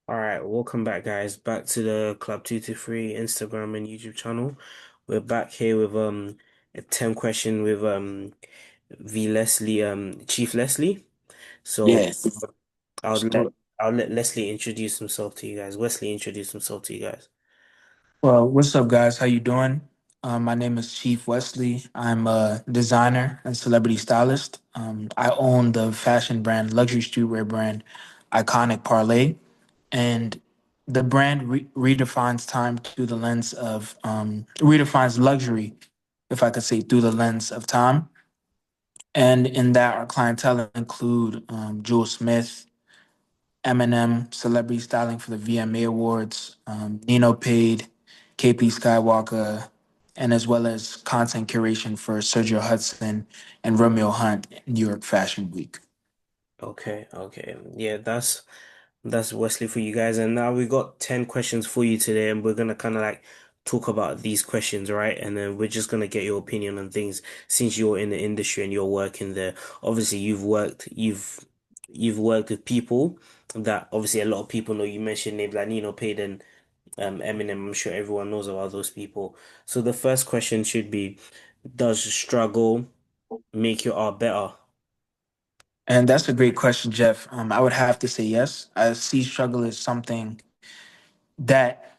All right, welcome back, guys. Back to the Club 223 Instagram and YouTube channel. We're back here with a 10 question with V Leslie, Chief Leslie. So Yes. I'll Start. I'll let Leslie introduce himself to you guys. Wesley introduce himself to you guys. Well, what's up, guys? How you doing? My name is Chief Wesley. I'm a designer and celebrity stylist. I own the fashion brand, luxury streetwear brand, Iconic Parlay, and the brand redefines time through the lens of redefines luxury, if I could say, through the lens of time. And in that, our clientele include Jewel Smith, Eminem, celebrity styling for the VMA Awards, Nino Paid, KP Skywalker, and as well as content curation for Sergio Hudson and Romeo Hunt in New York Fashion Week. Okay, okay. Yeah, that's Wesley for you guys. And now we got 10 questions for you today, and we're gonna kind of like talk about these questions, right? And then we're just gonna get your opinion on things since you're in the industry and you're working there. Obviously, you've worked with people that obviously a lot of people know. You mentioned names like Nino Payne and Eminem. I'm sure everyone knows about those people. So the first question should be, does struggle make your art better? And that's a great question, Jeff. I would have to say yes. I see struggle as something that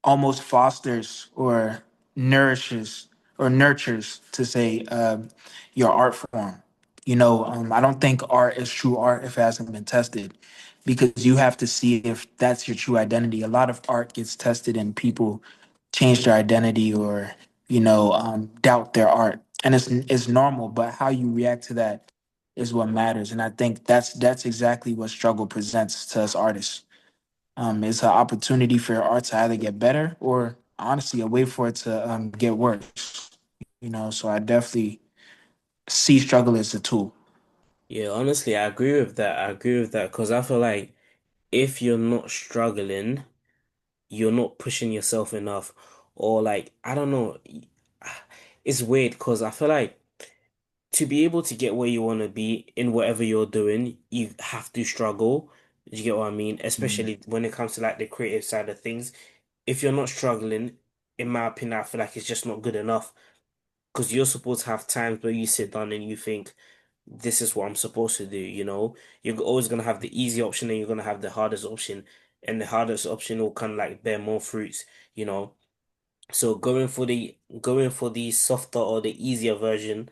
almost fosters or nourishes or nurtures to say your art form. I don't think art is true art if it hasn't been tested, because you have to see if that's your true identity. A lot of art gets tested and people change their identity or doubt their art, and it's normal. But how you react to that is what matters, and I think that's exactly what struggle presents to us artists. It's an opportunity for your art to either get better or honestly a way for it to get worse. So I definitely see struggle as a tool. Yeah, honestly, I agree with that. I agree with that because I feel like if you're not struggling, you're not pushing yourself enough, or like I don't know, it's weird because I feel like to be able to get where you want to be in whatever you're doing, you have to struggle. You get what I mean? Mm. Especially when it comes to like the creative side of things. If you're not struggling, in my opinion, I feel like it's just not good enough because you're supposed to have times where you sit down and you think, this is what I'm supposed to do, you know? You're always gonna have the easy option and you're gonna have the hardest option, and the hardest option will kind of like bear more fruits, you know? So going for the softer or the easier version,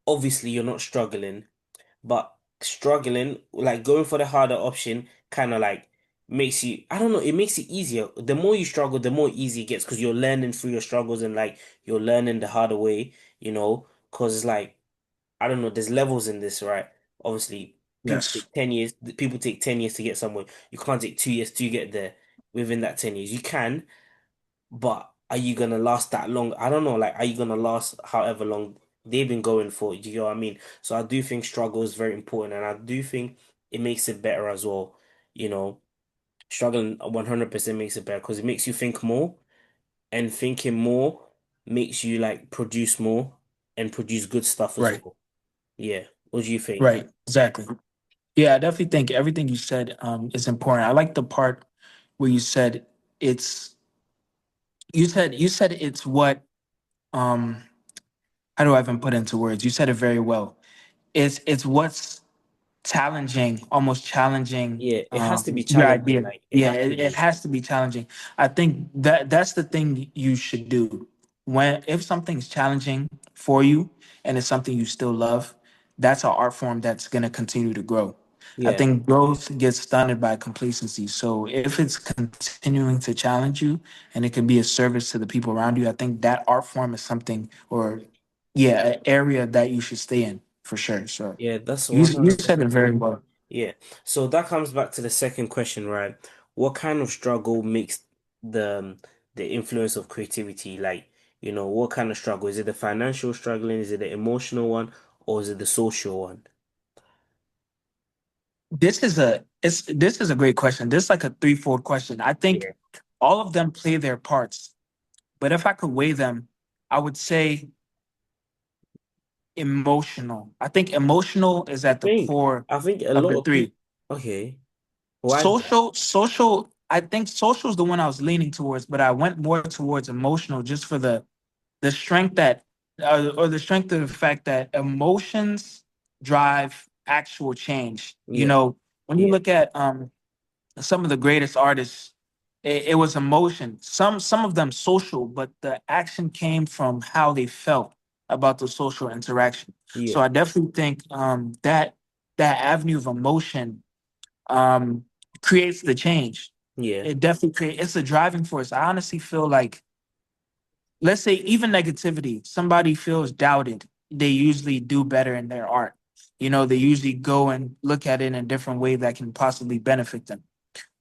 obviously you're not struggling, but struggling, like going for the harder option, kind of like makes you, I don't know, it makes it easier. The more you struggle, the more easy it gets because you're learning through your struggles and like you're learning the harder way, you know? Because it's like, I don't know, there's levels in this, right? Obviously, Yes. people take 10 years to get somewhere. You can't take 2 years to get there within that 10 years. You can, but are you gonna last that long? I don't know, like, are you gonna last however long they've been going for? Do you know what I mean? So I do think struggle is very important, and I do think it makes it better as well. You know, struggling 100% makes it better because it makes you think more, and thinking more makes you like produce more and produce good stuff as Right. well. Yeah. What do you think? Right. Exactly. Yeah, I definitely think everything you said is important. I like the part where it's you said it's what um how do I even put into words? You said it very well. It's what's challenging, almost challenging Yeah, it has to be your challenging. idea. Like it Yeah, has to it be. has to be challenging. I think that's the thing you should do. When if something's challenging for you and it's something you still love, that's an art form that's gonna continue to grow. I Yeah. think growth gets stunted by complacency. So if it's continuing to challenge you and it can be a service to the people around you, I think that art form is something or yeah, an area that you should stay in for sure. So Yeah, that's you said 100%. it very well. Yeah. So that comes back to the second question, right? What kind of struggle makes the influence of creativity? Like, what kind of struggle? Is it the financial struggling? Is it the emotional one? Or is it the social one? This is a great question. This is like a threefold question. I think Yeah. all of them play their parts, but if I could weigh them, I would say emotional. I think emotional is I at the think core I think a of lot the of people three. Okay. Why is that? Social. I think social is the one I was leaning towards, but I went more towards emotional just for the strength that or the strength of the fact that emotions drive actual change. You Yeah. know, when you Yeah. look at some of the greatest artists, it was emotion. Some of them social, but the action came from how they felt about the social interaction. So Yeah. I definitely think that avenue of emotion um, creates the change. Yeah. It definitely creates. It's a driving force. I honestly feel like, let's say, even negativity, somebody feels doubted, they usually do better in their art. You know, they usually go and look at it in a different way that can possibly benefit them.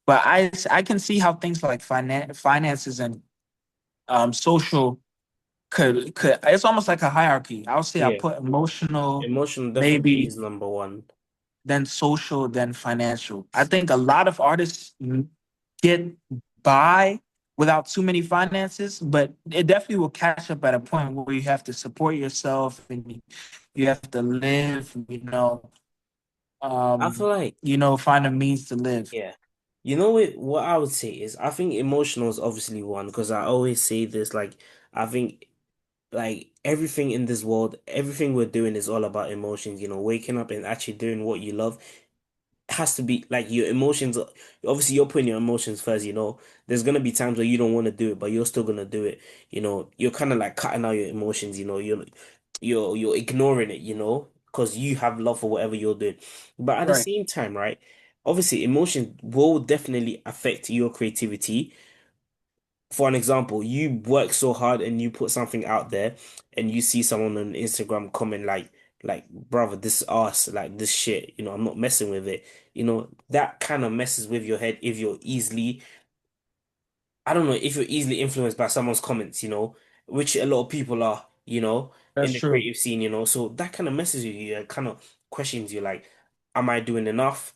But I can see how things like finances and social could it's almost like a hierarchy. I'll say I Yeah. put emotional, Emotion definitely maybe is number one. then social, then financial. I think a lot of artists get by without too many finances, but it definitely will catch up at a point where you have to support yourself and you have to live, I feel like, find a means to live. yeah. You know what I would say is I think emotional is obviously one because I always say this like I think like everything in this world, everything we're doing is all about emotions, waking up and actually doing what you love has to be like your emotions. Obviously, you're putting your emotions first, There's gonna be times where you don't want to do it, but you're still gonna do it. You're kind of like cutting out your emotions, you're ignoring it, because you have love for whatever you're doing. But at the Right. same time, right? Obviously, emotion will definitely affect your creativity. For an example, you work so hard and you put something out there and you see someone on Instagram comment like brother, this ass, like this shit, I'm not messing with it. That kind of messes with your head if you're easily, I don't know, if you're easily influenced by someone's comments, which a lot of people are, in That's the true. creative scene, so that kind of messes with you and kind of questions you like, am I doing enough?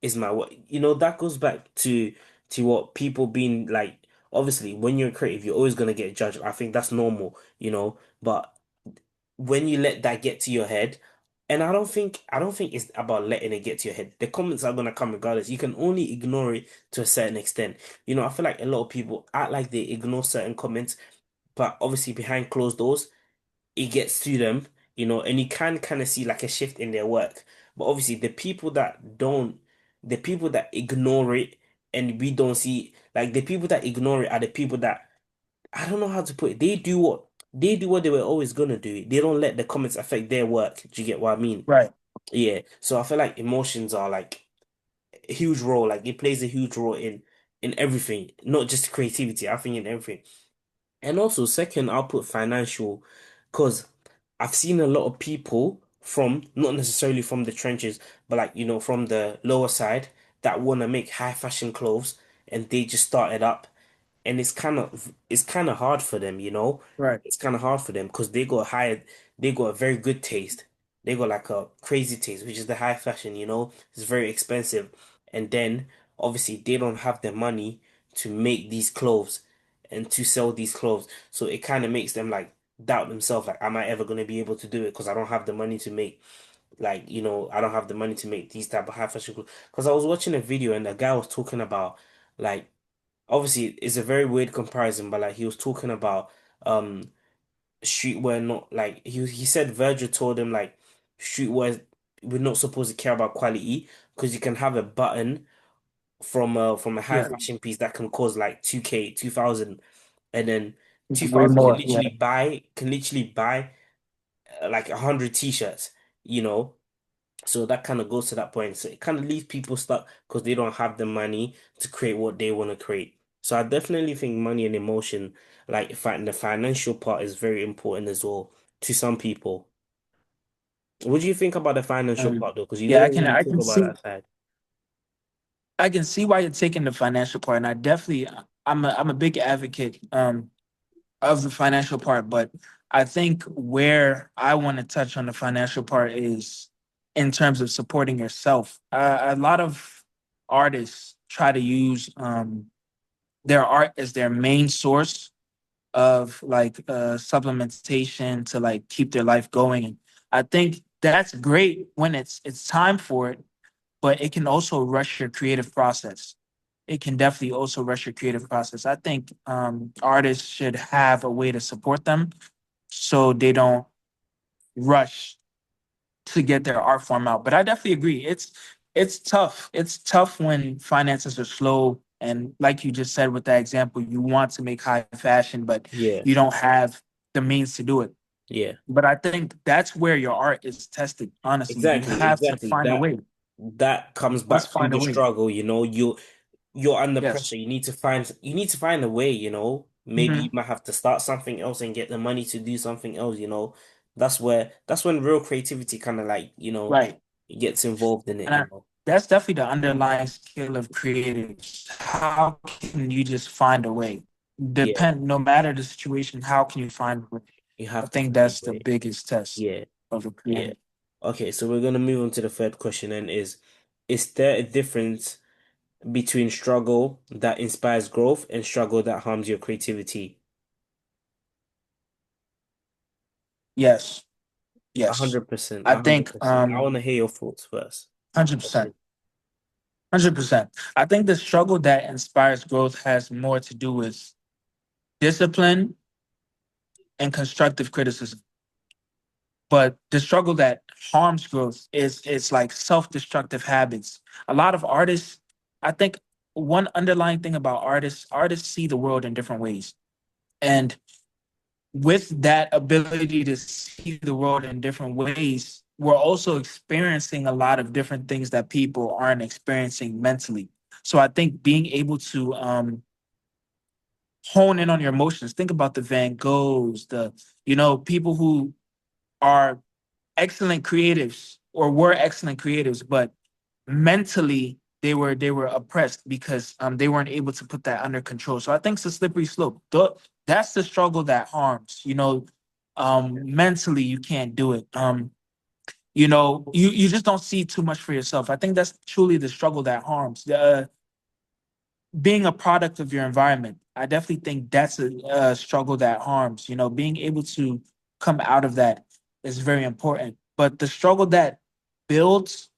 Is my what that goes back to what people being like, obviously when you're creative you're always going to get judged. I think that's normal, but when you let that get to your head, and I don't think it's about letting it get to your head. The comments are going to come regardless. You can only ignore it to a certain extent. I feel like a lot of people act like they ignore certain comments, but obviously behind closed doors it gets to them, and you can kind of see like a shift in their work. But obviously, the people that ignore it, and we don't see, like the people that ignore it are the people that, I don't know how to put it. They do what they were always gonna do. They don't let the comments affect their work. Do you get what I mean? Right. Yeah. So I feel like emotions are like a huge role. Like it plays a huge role in everything, not just creativity. I think in everything. And also, second, I'll put financial because I've seen a lot of people from not necessarily from the trenches, but like, from the lower side that want to make high fashion clothes and they just started up and it's kind of hard for them, Right. It's kind of hard for them because they got a very good taste. They got like a crazy taste, which is the high fashion, It's very expensive. And then obviously they don't have the money to make these clothes and to sell these clothes. So it kind of makes them like doubt themselves, like, am I ever going to be able to do it? Because I don't have the money to make like, I don't have the money to make these type of high fashion clothes. Because I was watching a video and the guy was talking about like obviously it's a very weird comparison, but like he was talking about um streetwear, not like he said Virgil told him like streetwear, we're not supposed to care about quality because you can have a button from a high Yeah. fashion piece that can cost like 2K 2000, and then Way 2000 can more. Yeah. literally buy like 100 t-shirts, you know so that kind of goes to that point. So it kind of leaves people stuck because they don't have the money to create what they want to create. So I definitely think money and emotion, like the financial part, is very important as well to some people. What do you think about the financial Um, part though? Because you yeah, didn't really I talk can about see that side. why you're taking the financial part, and I definitely I'm a big advocate of the financial part, but I think where I want to touch on the financial part is in terms of supporting yourself. A lot of artists try to use their art as their main source of like supplementation to like keep their life going. And I think that's great when it's time for it, but it can also rush your creative process. It can definitely also rush your creative process. I think artists should have a way to support them so they don't rush to get their art form out. But I definitely agree. It's tough. It's tough when finances are slow. And like you just said with that example, you want to make high fashion, but Yeah, you don't have the means to do it. yeah. But I think that's where your art is tested. Honestly, you Exactly, have to exactly. find a way. That You comes must back to find a the way. struggle, you're under pressure. Yes. You need to find a way, Maybe you Hmm. might have to start something else and get the money to do something else. That's when real creativity kind of like, Right. gets involved in And it. that's definitely the underlying skill of creatives. How can you just find a way? Yeah, No matter the situation, how can you find a way? you I have to think find a that's the way. biggest test Yeah, of a yeah. creative. Okay, so we're gonna move on to the third question and is there a difference between struggle that inspires growth and struggle that harms your creativity? Yes, A yes. hundred percent, I a hundred think percent. I want to hear your thoughts first. 100%. 100%. I think the struggle that inspires growth has more to do with discipline and constructive criticism. But the struggle that harms growth is it's like self-destructive habits. A lot of artists, I think one underlying thing about artists see the world in different ways. And with that ability to see the world in different ways, we're also experiencing a lot of different things that people aren't experiencing mentally. So I think being able to hone in on your emotions, think about the Van Goghs, people who are excellent creatives or were excellent creatives, but mentally they were oppressed because they weren't able to put that under control. So I think it's a slippery slope. That's the struggle that harms. Mentally you can't do it. You just don't see too much for yourself. I think that's truly the struggle that harms. Being a product of your environment, I definitely think that's a struggle that harms. Being able to come out of that is very important. But the struggle that builds,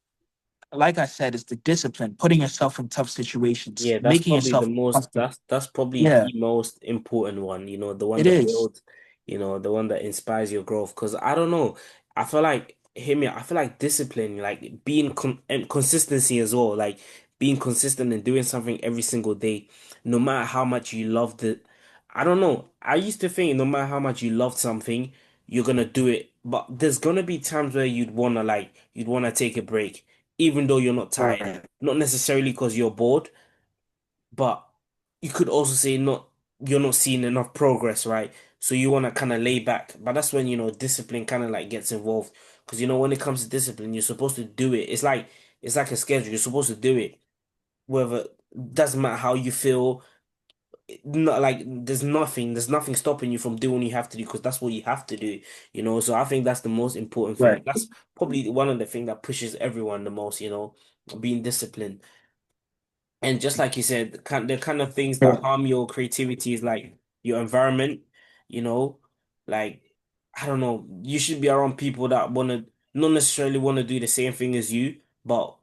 like I said, is the discipline, putting yourself in tough situations, Yeah, that's making probably the yourself most comfortable. that's probably Yeah, the most important one, the one it that is. builds, the one that inspires your growth. Because I don't know, I feel like hear me, I feel like discipline, like being and consistency as well, like being consistent and doing something every single day, no matter how much you loved it. I don't know. I used to think no matter how much you loved something, you're gonna do it. But there's gonna be times where you'd wanna take a break, even though you're not tired. Right. Not necessarily because you're bored, but you could also say you're not seeing enough progress, right? So you want to kind of lay back. But that's when, discipline kind of like gets involved. Because when it comes to discipline, you're supposed to do it. It's like a schedule. You're supposed to do it. Whether doesn't matter how you feel. Not like there's nothing stopping you from doing what you have to do because that's what you have to do. So I think that's the most important thing. Right. That's probably one of the things that pushes everyone the most, being disciplined. And just like you said, the kind of things that harm your creativity is like your environment, you know, like I don't know, you should be around people that wanna not necessarily want to do the same thing as you, but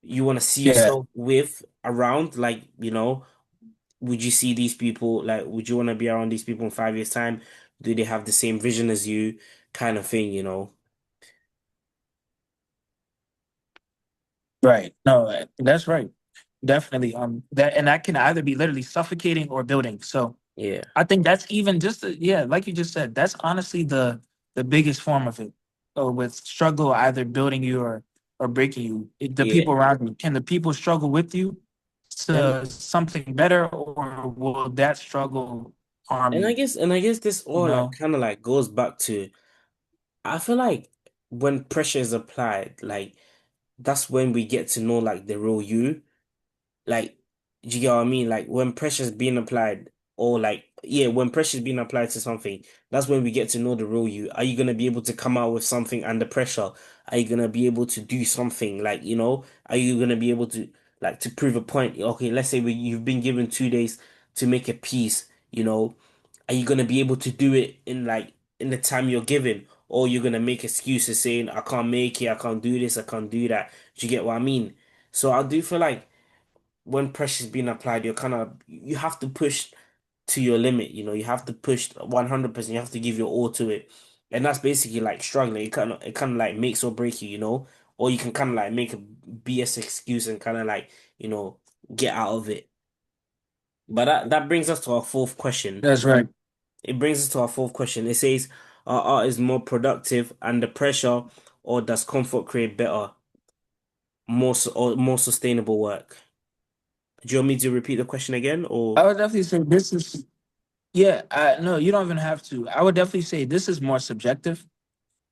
you want to see Yeah. yourself with around, like, would you see these people, like, would you want to be around these people in 5 years' time? Do they have the same vision as you, kind of thing? Right. No, that's right. Definitely. That can either be literally suffocating or building. So Yeah, I think that's even just yeah, like you just said, that's honestly the biggest form of it. So with struggle either building you or breaking you. The yeah. people around you. Can the people struggle with you And to something better, or will that struggle harm and I you? guess and I guess this You all like know? kind of like goes back to I feel like when pressure is applied, like that's when we get to know like the real you. Like, do you get what I mean? Like when pressure's being applied, or like, yeah, when pressure's being applied to something, that's when we get to know the real you. Are you gonna be able to come out with something under pressure? Are you gonna be able to do something? Like, are you gonna be able to like to prove a point? Okay, let's say you've been given 2 days to make a piece, are you gonna be able to do it in the time you're given? Or you're gonna make excuses saying, I can't make it, I can't do this, I can't do that. Do you get what I mean? So I do feel like when pressure's being applied, you have to push to your limit, you have to push 100%, you have to give your all to it. And that's basically like struggling. It kind of like makes or break you. Or you can kind of like make a BS excuse and kind of like, you know, get out of it. But that brings us to our fourth question. That's right. It brings us to our fourth question. It says, our art is more productive under pressure, or does comfort create better, or more sustainable work? Do you want me to repeat the question again, I or? would definitely say this is, yeah, no, you don't even have to. I would definitely say this is more subjective.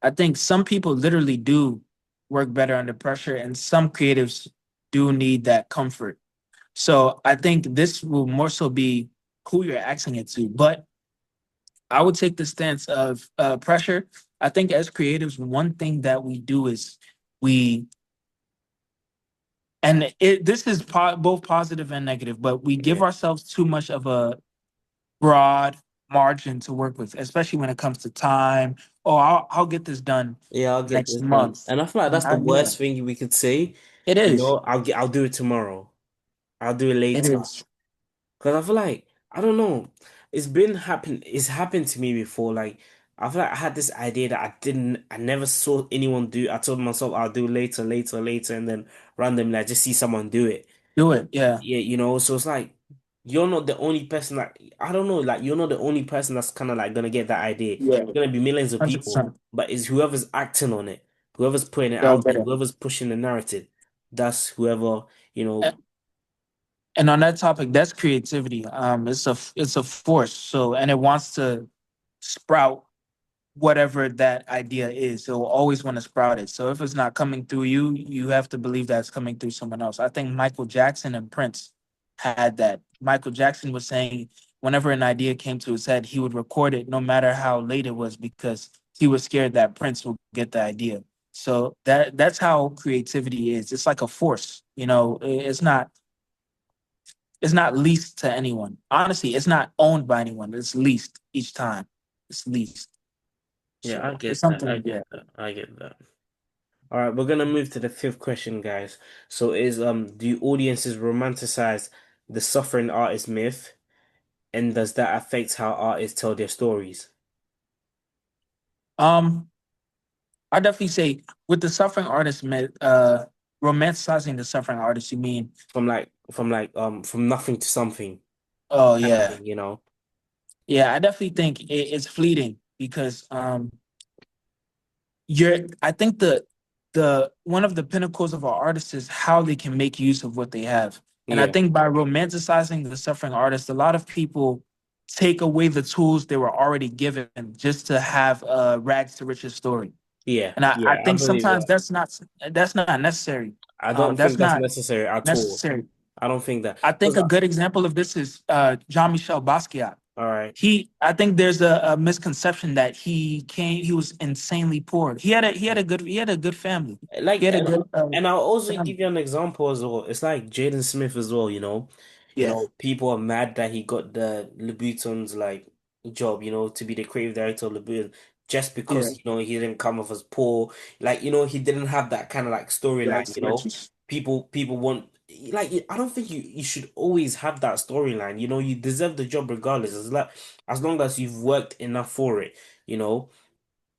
I think some people literally do work better under pressure, and some creatives do need that comfort. So I think this will more so be who you're asking it to. But I would take the stance of pressure. I think as creatives, one thing that we do is we, and this is both positive and negative, but we give Yeah. ourselves too much of a broad margin to work with, especially when it comes to time. Oh, I'll get this done Yeah, I'll get next this done. month. And I feel like that's the Yeah, worst thing we could say. it is. I'll do it tomorrow. I'll do it It later. is. Because I feel like, I don't know, it's happened to me before. Like, I feel like I had this idea that I never saw anyone do. I told myself I'll do later, later, later, and then randomly I just see someone do it. Do it. Yeah. Yeah, so it's like you're not the only person that I don't know, like you're not the only person that's kind of like gonna get that idea. Yeah. It's gonna be millions of people, 100%. but it's whoever's acting on it, whoever's putting it Go out get there, it. whoever's pushing the narrative. That's whoever, you know, And on that topic, that's creativity. It's a force. So and it wants to sprout whatever that idea is. It will always want to sprout it. So if it's not coming through you, you have to believe that it's coming through someone else. I think Michael Jackson and Prince had that. Michael Jackson was saying whenever an idea came to his head, he would record it no matter how late it was because he was scared that Prince would get the idea. So that's how creativity is. It's like a force. It's not leased to anyone. Honestly, it's not owned by anyone. It's leased each time. It's leased. yeah, I So it's get that. something I like get that. that. I get that. All right, we're gonna move to the fifth question, guys. So do audiences romanticize the suffering artist myth, and does that affect how artists tell their stories? Um, I definitely say with the suffering artist, romanticizing the suffering artist. You mean? From nothing to something Oh kind of yeah, thing. yeah. I definitely think it's fleeting because I think the one of the pinnacles of our artists is how they can make use of what they have. And I Yeah, think by romanticizing the suffering artist, a lot of people take away the tools they were already given just to have a rags to riches story. yeah, And I yeah. I think believe sometimes that. that's not necessary. I don't That's think that's not necessary at all. necessary. I don't think that I think because a good example of this is Jean-Michel Basquiat. all right, I think there's a misconception that he was insanely poor. He had a good family. He like had a good and I'll also family. give you an example as well. It's like Jaden Smith as well. Yeah, People are mad that he got the Louboutins like job. To be the creative director of Louboutin just yeah. because he didn't come off as poor. Like he didn't have that kind of like storyline. Rags to riches. People want. Like I don't think you should always have that storyline. You deserve the job regardless. As long as you've worked enough for it. You know.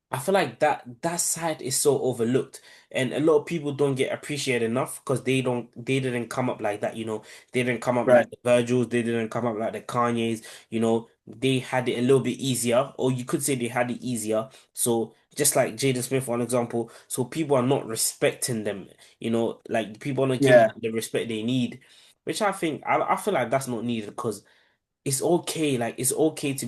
I feel like that side is so overlooked, and a lot of people don't get appreciated enough because they didn't come up like that. They didn't come up Right. like the Virgils, they didn't come up like the Kanyes. They had it a little bit easier, or you could say they had it easier. So just like Jaden Smith, for an example, so people are not respecting them. Like people are not giving Yeah, them the respect they need, which I feel like that's not needed because it's okay. Like it's okay to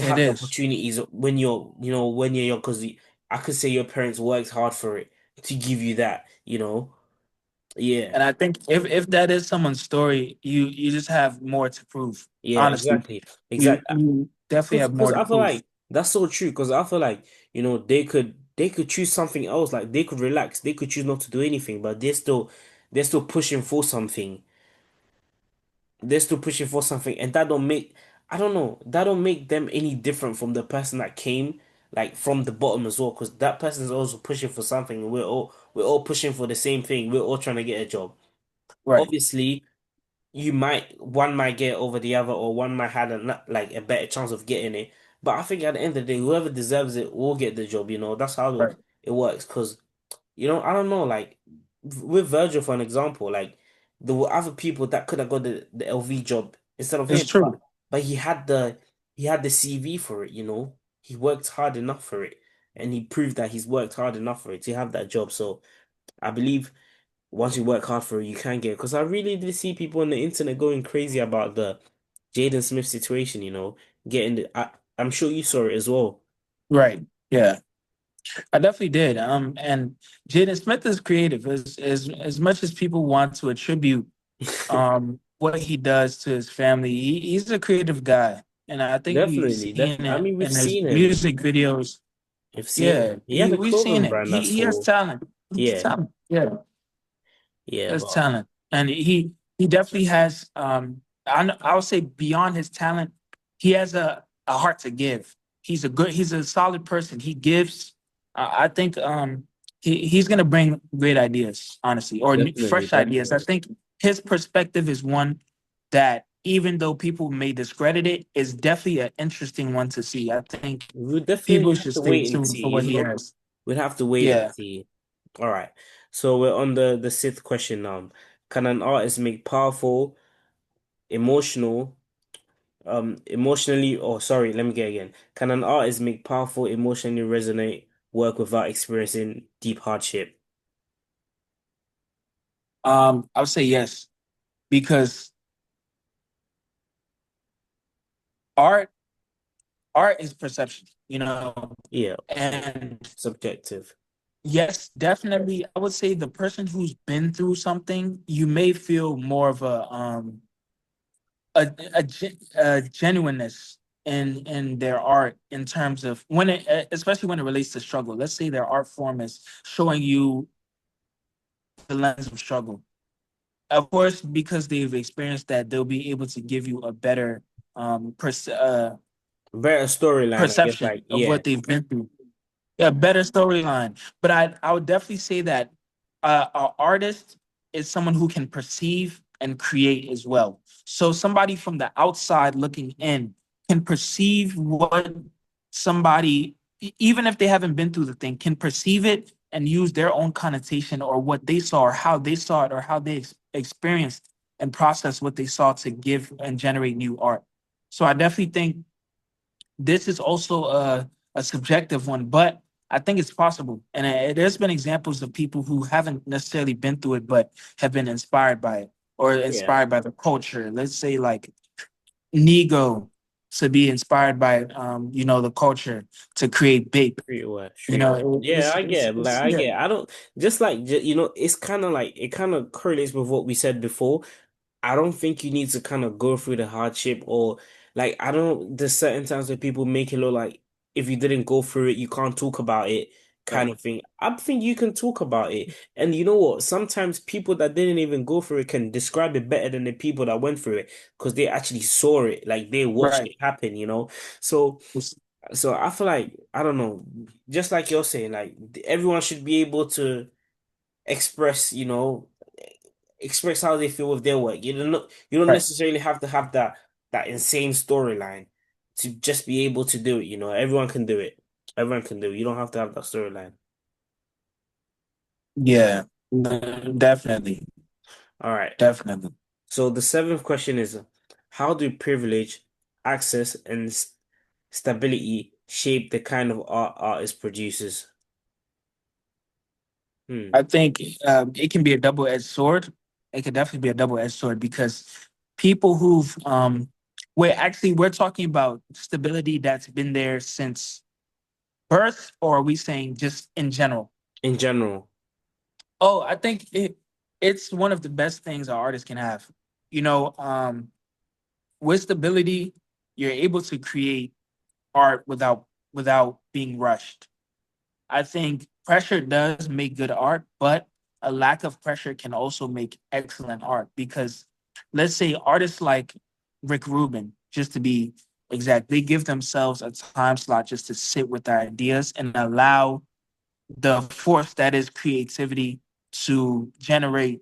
it have the is. opportunities when you're young, because I could say your parents worked hard for it to give you that. Yeah, And I think if that is someone's story, you just have more to prove. yeah, Honestly, exactly, you exactly. you definitely have Because more to I feel prove. like that's so true. Because I feel like they could choose something else. Like they could relax. They could choose not to do anything, but they're still pushing for something. They're still pushing for something, and that don't make I don't know, that don't make them any different from the person that came like from the bottom as well, because that person's also pushing for something, and we're all pushing for the same thing. We're all trying to get a job. Right. Obviously, you might one might get it over the other, or one might have like a better chance of getting it. But I think at the end of the day, whoever deserves it will get the job. That's how Right. it works. Because I don't know, like with Virgil, for an example, like there were other people that could have got the LV job instead of It's him, true. but he had the CV for it. He worked hard enough for it, and he proved that he's worked hard enough for it to have that job. So I believe once you work hard for it, you can get it. Because I really did see people on the internet going crazy about the Jaden Smith situation, getting I'm sure you saw it as well. Right. Yeah. I definitely did. And Jaden Smith is creative as much as people want to attribute what he does to his family. He's a creative guy. And I think we've Definitely, seen definitely. I it mean, we've in his seen him. music videos. We've seen Yeah, him. He had a we've seen clothing it. brand He that's he has for, talent. He has yeah, talent. Yeah, he yeah, has but talent, and he definitely has. I would say beyond his talent, he has a heart to give. He's a solid person. He gives. I think he's gonna bring great ideas, honestly, or definitely, fresh ideas. I definitely. think his perspective is one that even though people may discredit it, is definitely an interesting one to see. I think We would definitely people have should to stay wait and tuned see, for what he has. We'd have to wait and Yeah. see. All right. So we're on the sixth question now. Can an artist make powerful, emotional, emotionally, oh, sorry, let me get again. Can an artist make powerful, emotionally resonate work without experiencing deep hardship? I would say yes because art art is perception, Yeah, of course. and Subjective. yes, definitely, I would say the person who's been through something, you may feel more of a genuineness in their art in terms of when it, especially when it relates to struggle. Let's say their art form is showing you the lens of struggle. Of course, because they've experienced that, they'll be able to give you a better um, perce- uh, Better storyline, I guess, perception like, of yeah, what they've been through. Yeah, better storyline. But I would definitely say that an artist is someone who can perceive and create as well. So somebody from the outside looking in can perceive what somebody, even if they haven't been through the thing, can perceive it and use their own connotation or what they saw or how they saw it or how they experienced and process what they saw to give and generate new art. So I definitely think this is also a subjective one, but I think it's possible. And there's been examples of people who haven't necessarily been through it, but have been inspired by it or yeah, inspired by the culture. Let's say like Nego to be inspired by, the culture to create big. streetwear. Yeah, I get it. Like, I Yeah, get it. I don't just like it's kind of like it kind of correlates with what we said before. I don't think you need to kind of go through the hardship or like I don't there's certain times where people make it look like if you didn't go through it, you can't talk about it kind right, of thing. I think you can talk about it. And you know what? Sometimes people that didn't even go through it can describe it better than the people that went through it because they actually saw it, like they watched right. it happen. So so I feel like I don't know, just like you're saying, like everyone should be able to express, express how they feel with their work. You don't Right. necessarily have to have that insane storyline to just be able to do it. Everyone can do it. Everyone can do it. You don't have to have that storyline. Yeah, definitely, All right. definitely. So the seventh question is, how do privilege, access, and stability shape the kind of art artist produces? Hmm. I think it can be a double-edged sword. It could definitely be a double-edged sword because people who've we're talking about stability that's been there since birth, or are we saying just in general? In general. Oh, I think it's one of the best things an artist can have. You know, with stability, you're able to create art without being rushed. I think pressure does make good art, but a lack of pressure can also make excellent art because let's say artists like Rick Rubin, just to be Exactly. They give themselves a time slot just to sit with their ideas and allow the force that is creativity to generate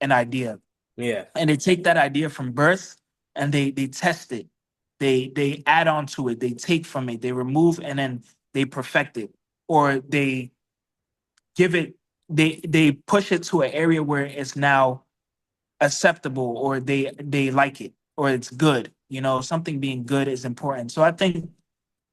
an idea. Yeah. And they take that idea from birth and they test it. They add on to it. They take from it. They remove and then they perfect it, or they give it. They push it to an area where it's now acceptable, or they like it, or it's good. You know, something being good is important. So I think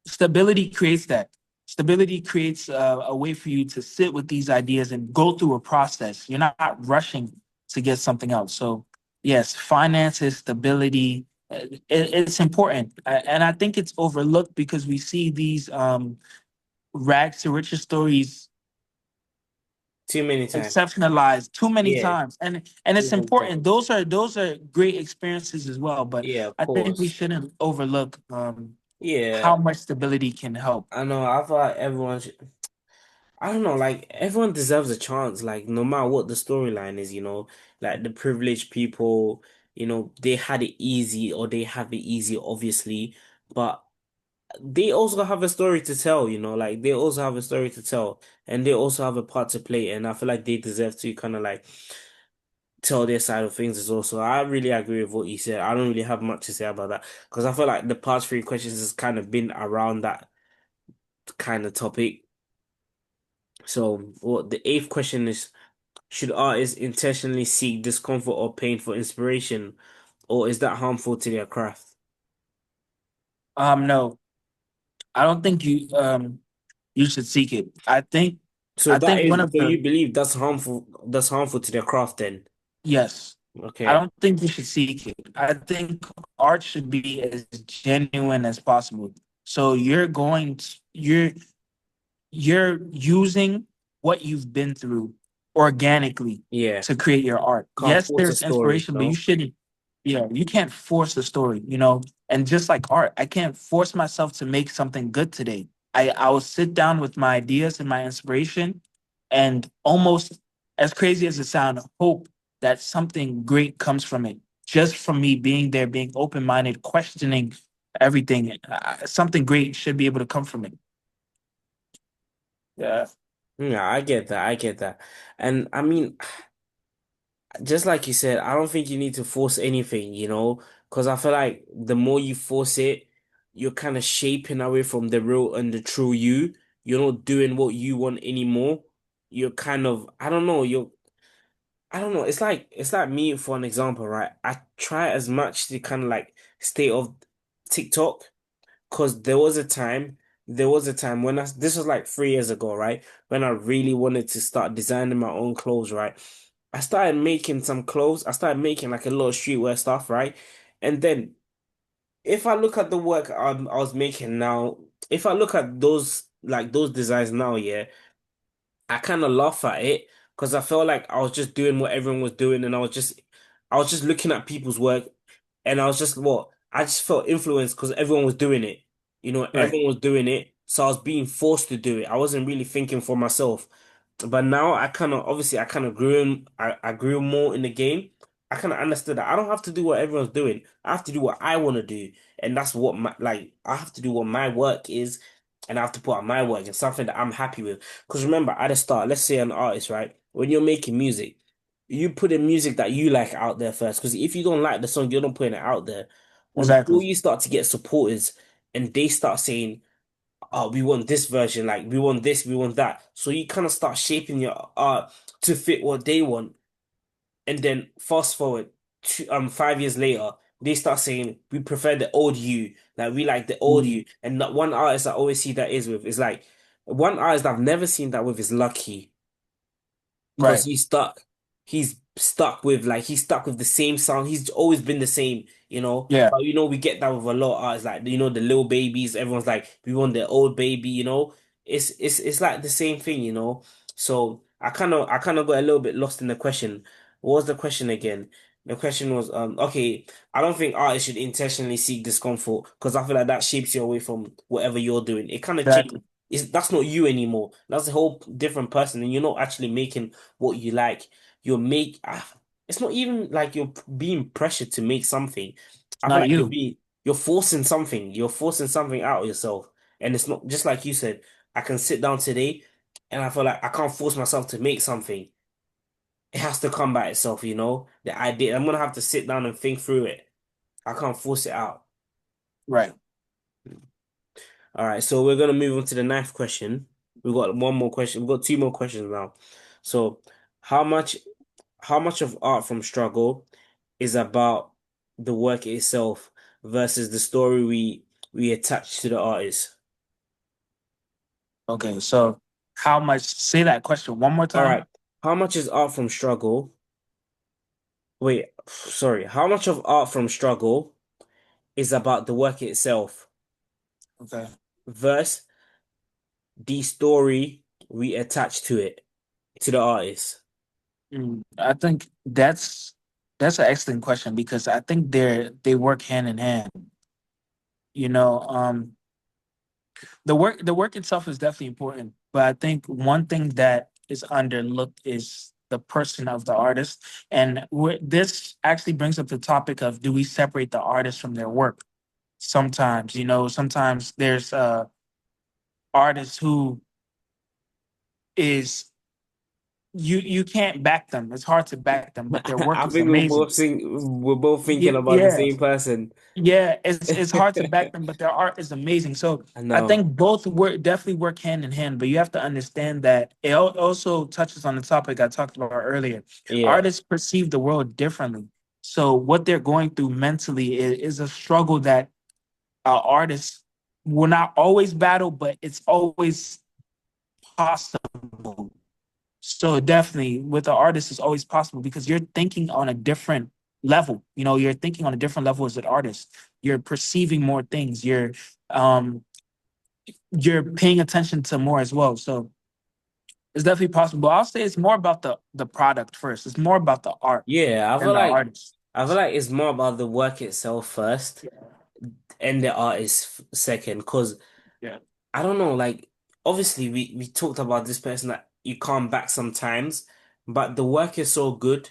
stability creates that. Stability creates a way for you to sit with these ideas and go through a process. You're not rushing to get something out. So, yes, finances, stability, it's important. And I think it's overlooked because we see these rags to riches stories Too many times. exceptionalized too many Yeah. times, and Too it's many important. times. Those are great experiences as well, but Yeah, of I think we course. shouldn't overlook Yeah. how much stability can help. I know. I feel like everyone should, I don't know, like everyone deserves a chance, like no matter what the storyline is, like the privileged people, they had it easy or they have it easy, obviously, but they also have a story to tell, like they also have a story to tell and they also have a part to play. And I feel like they deserve to kind of like tell their side of things as well. So I really agree with what you said. I don't really have much to say about that because I feel like the past three questions has kind of been around that kind of topic. So, what the eighth question is, should artists intentionally seek discomfort or pain for inspiration, or is that harmful to their craft? No, I don't think you should seek it. So I that think is, one of so the you believe that's harmful to their craft then? yes, I Okay. don't think you should seek it. I think art should be as genuine as possible. So you're using what you've been through organically Yeah. to create your art. Can't Yes, force a there's story, inspiration, but you no? shouldn't, you can't force the story, you know? And just like art, I can't force myself to make something good today. I will sit down with my ideas and my inspiration and almost as crazy as it sounds, hope that something great comes from it. Just from me being there, being open minded, questioning everything, something great should be able to come from it. Yeah. Yeah, I get that. I get that. And I mean, just like you said, I don't think you need to force anything, because I feel like the more you force it, you're kind of shaping away from the real and the true you. You're not doing what you want anymore. You're kind of, I don't know. It's like me for an example, right? I try as much to kind of like stay off TikTok because there was a time when this was like 3 years ago, right? When I really wanted to start designing my own clothes, right? I started making some clothes. I started making like a lot of streetwear stuff, right? And then if I look at the work I was making now, if I look at those designs now, yeah. I kind of laugh at it because I felt like I was just doing what everyone was doing, and I was just looking at people's work, and I just felt influenced because everyone was doing it. Right. Everyone was doing it, so I was being forced to do it. I wasn't really thinking for myself. But now I kind of I grew more in the game. I kind of understood that I don't have to do what everyone's doing. I have to do what I want to do, and that's what I have to do what my work is, and I have to put out my work and something that I'm happy with. Because remember, at the start, let's say an artist, right? When you're making music, you put the music that you like out there first. Because if you don't like the song, you're not putting it out there until Exactly. you start to get supporters and they start saying, oh, we want this version, like we want this, we want that. So you kind of start shaping your art to fit what they want. And then fast forward 5 years later, they start saying we prefer the old you, like we like the old Mm, you. And that one artist I always see that is like one artist I've never seen that with is Lucky because right. he's stuck with the same song. He's always been the same, Yeah. But we get that with a lot of artists, like the little babies. Everyone's like, we want the old baby. It's like the same thing. So I kind of got a little bit lost in the question. What was the question again? The question was, okay, I don't think artists should intentionally seek discomfort because I feel like that shapes you away from whatever you're doing. It kind of changes. Exactly. That's not you anymore. That's a whole different person, and you're not actually making what you like. You're make it's not even like you're being pressured to make something. It's I feel not like you're you. being you're forcing something. You're forcing something out of yourself. And it's not just like you said, I can sit down today and I feel like I can't force myself to make something. It has to come by itself, you know? The idea, I'm gonna have to sit down and think through it. I can't force it out. Right. All right, so we're gonna move on to the ninth question. We've got one more question. We've got two more questions now. So, how much how much of art from struggle is about the work itself versus the story we attach to the artist? Okay. So how much, say that question one more All time? right, how much is art from struggle? Wait, sorry. How much of art from struggle is about the work itself Okay. versus the story we attach to it, to the artist? I think that's an excellent question because I think they work hand in hand. You know, the work itself is definitely important, but I think one thing that is underlooked is the person of the artist, and this actually brings up the topic of, do we separate the artist from their work? Sometimes, sometimes there's artists who is you can't back them. It's hard to back them, but their work I is think we're amazing. both we're both thinking about the Yeah, same person. yeah, it's hard to back them, but their art is amazing. So I I know. think both definitely work hand in hand, but you have to understand that it also touches on the topic I talked about earlier. Yeah. Artists perceive the world differently. So what they're going through mentally is a struggle that artists will not always battle, but it's always possible. So definitely with the artist, it's always possible because you're thinking on a different level. You're thinking on a different level as an artist. You're perceiving more things. Um you're paying attention to more as well. So it's definitely possible. But I'll say it's more about the product first. It's more about the art Yeah, than the artist. I feel like it's more about the work itself first Yeah. and the artist second. Because Yeah. I don't know, like obviously we talked about this person that you can't back sometimes, but the work is so good,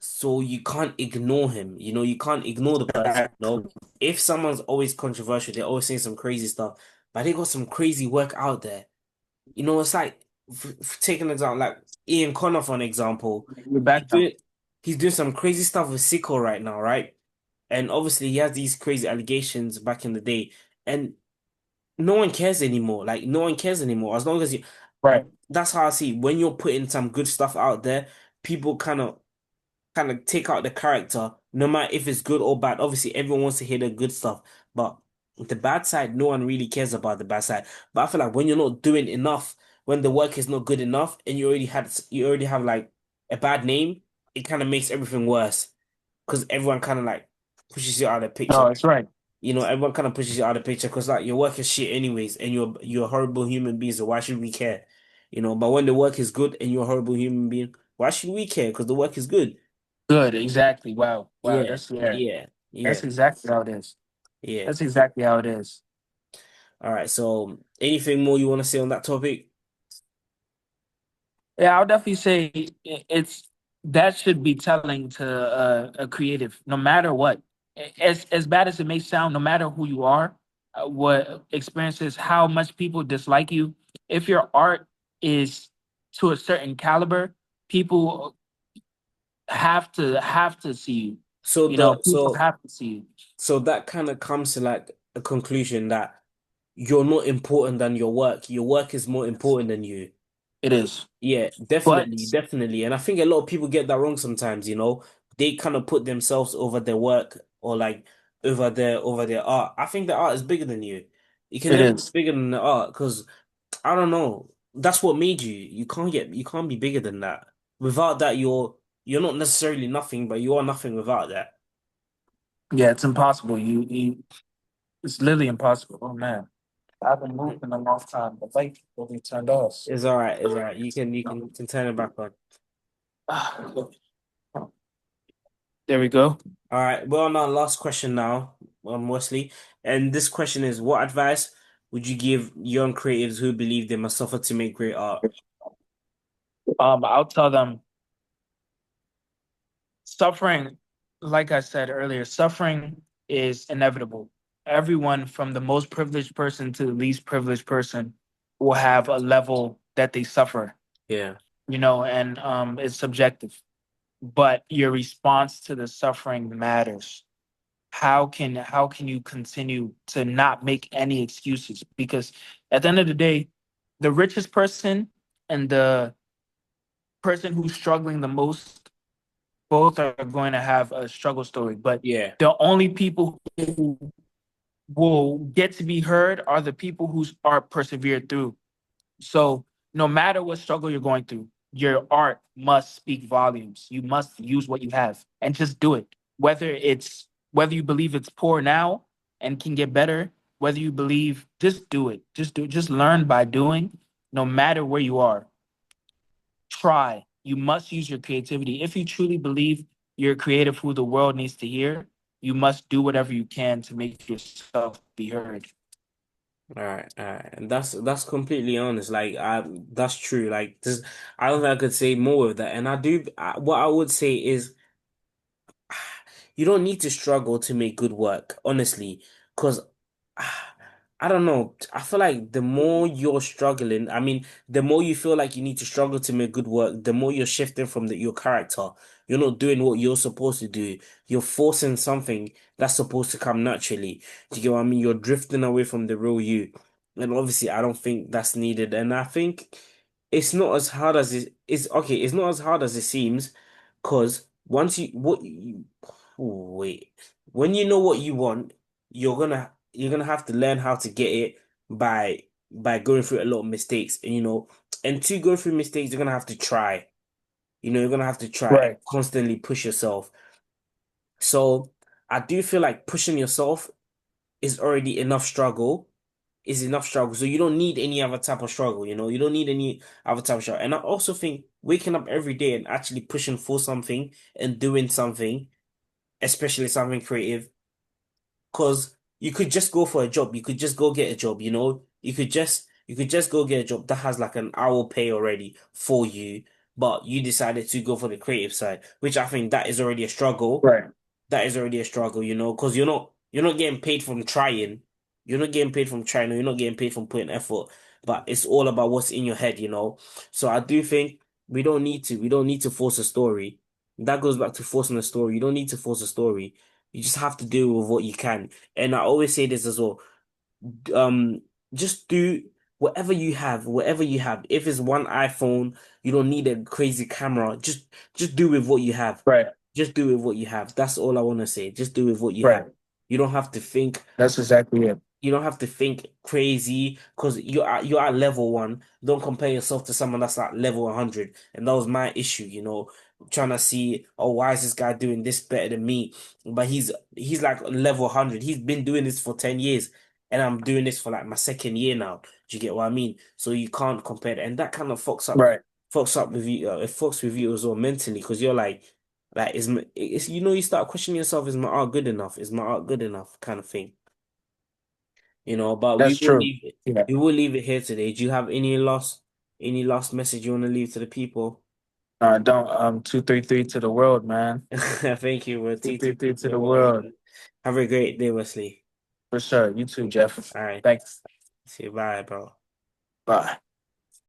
so you can't ignore him. You know, you can't ignore the person. You know, Exactly. if someone's always controversial, they're always saying some crazy stuff, but they got some crazy work out there. You know, it's like take an example, like Ian Connor for an example. We're He's back now. doing he's doing some crazy stuff with Sicko right now, right? And obviously he has these crazy allegations back in the day, and no one cares anymore. Like no one cares anymore. As long as you, Right. that's how I see it. When you're putting some good stuff out there, people kind of take out the character, no matter if it's good or bad. Obviously, everyone wants to hear the good stuff, but the bad side, no one really cares about the bad side. But I feel like when you're not doing enough, when the work is not good enough, and you already have like a bad name, it kind of makes everything worse because everyone kind of like pushes you out of the picture. No, it's right. You know, everyone kind of pushes you out of the picture because like your work is shit anyways, and you're a horrible human being. So why should we care? You know, but when the work is good and you're a horrible human being, why should we care? Because the work is good. Good. Exactly. Wow. Wow. Yeah, That's yeah. yeah, yeah, That's exactly how it is. yeah. That's exactly how it is. All right. So, anything more you want to say on that topic? Yeah, I'll definitely say it's that should be telling to a creative, no matter what. As bad as it may sound, no matter who you are, what experiences, how much people dislike you, if your art is to a certain caliber, people have to see you. So the People so have to see you. so that kind of comes to like a conclusion that you're not important than your work. Your work is more important than you. It is, Yeah, but definitely, definitely. And I think a lot of people get that wrong sometimes, you know. They kind of put themselves over their work or like over their art. I think the art is bigger than you. You can it never be is. bigger than the art because I don't know. That's what made you. You can't be bigger than that. Without that, you're not necessarily nothing, but you are nothing without that. Yeah, it's impossible. It's literally impossible. Oh man, I haven't moved in a long time. The light will be turned off. It's all right. It's all right. You can turn it back on. Ah, there we go. All right. We're on our last question now, Wesley. And this question is, what advice would you give young creatives who believe they must suffer to make great art? I'll tell them suffering, like I said earlier, suffering is inevitable. Everyone from the most privileged person to the least privileged person will have a level that they suffer, Yeah. and it's subjective. But your response to the suffering matters. How can you continue to not make any excuses? Because at the end of the day, the richest person and the person who's struggling the most, both are going to have a struggle story. But Yeah. the only people who will get to be heard are the people who are persevered through. So no matter what struggle you're going through, your art must speak volumes. You must use what you have and just do it. Whether you believe it's poor now and can get better, whether you believe, just do it. Just do it. Just learn by doing, no matter where you are. Try. You must use your creativity. If you truly believe you're creative who the world needs to hear, you must do whatever you can to make yourself be heard. All right, and that's completely honest. Like, that's true. Like, this, I don't think I could say more of that. And what I would say is, you don't need to struggle to make good work, honestly, because I don't know. I feel like the more you're struggling, I mean, the more you feel like you need to struggle to make good work, the more you're shifting from your character. You're not doing what you're supposed to do. You're forcing something that's supposed to come naturally. Do you get what I mean? You're drifting away from the real you. And obviously, I don't think that's needed. And I think it's not as hard as it's okay. It's not as hard as it seems, because once you what you wait, when you know what you want, you're gonna have to learn how to get it by going through a lot of mistakes, and to go through mistakes, you're gonna have to try. You're gonna have to try and Right. constantly push yourself. So I do feel like pushing yourself is already enough struggle. Is enough struggle. So you don't need any other type of struggle, you don't need any other type of struggle. And I also think waking up every day and actually pushing for something and doing something, especially something creative, because you could just go for a job. You could just go get a job, you could just go get a job that has like an hour pay already for you, but you decided to go for the creative side, which I think that is already a struggle. Right. That is already a struggle, because you're not getting paid from trying. You're not getting paid from trying, or you're not getting paid from putting effort. But it's all about what's in your head. So I do think we don't need to force a story. That goes back to forcing a story. You don't need to force a story. You just have to deal with what you can. And I always say this as well. Um, just do whatever you have. If it's one iPhone, you don't need a crazy camera. Just do with what you have. Right. Just do with what you have. That's all I want to say. Just do with what you have. Right. You don't have to think. That's exactly it. You don't have to think crazy because you're at level one. Don't compare yourself to someone that's at level 100. And that was my issue, trying to see, oh, why is this guy doing this better than me? But he's like level 100. He's been doing this for 10 years, and I'm doing this for like my second year now. Do you get what I mean? So you can't compare that. And that kind of Right. fucks up with you. It fucks with you as well mentally, because you're like, you start questioning yourself, is my art good enough? Is my art good enough? Kind of thing. But we That's will true. leave it. Yeah. We will leave it here today. Do you have any last message you want to leave to the people? Don't 233 to the world, man. Thank you. We're Two T three two three to to the the world. world. Have a great day, Wesley. For sure. You too, Jeff. All right. Thanks. See you. Bye, bro. Bye.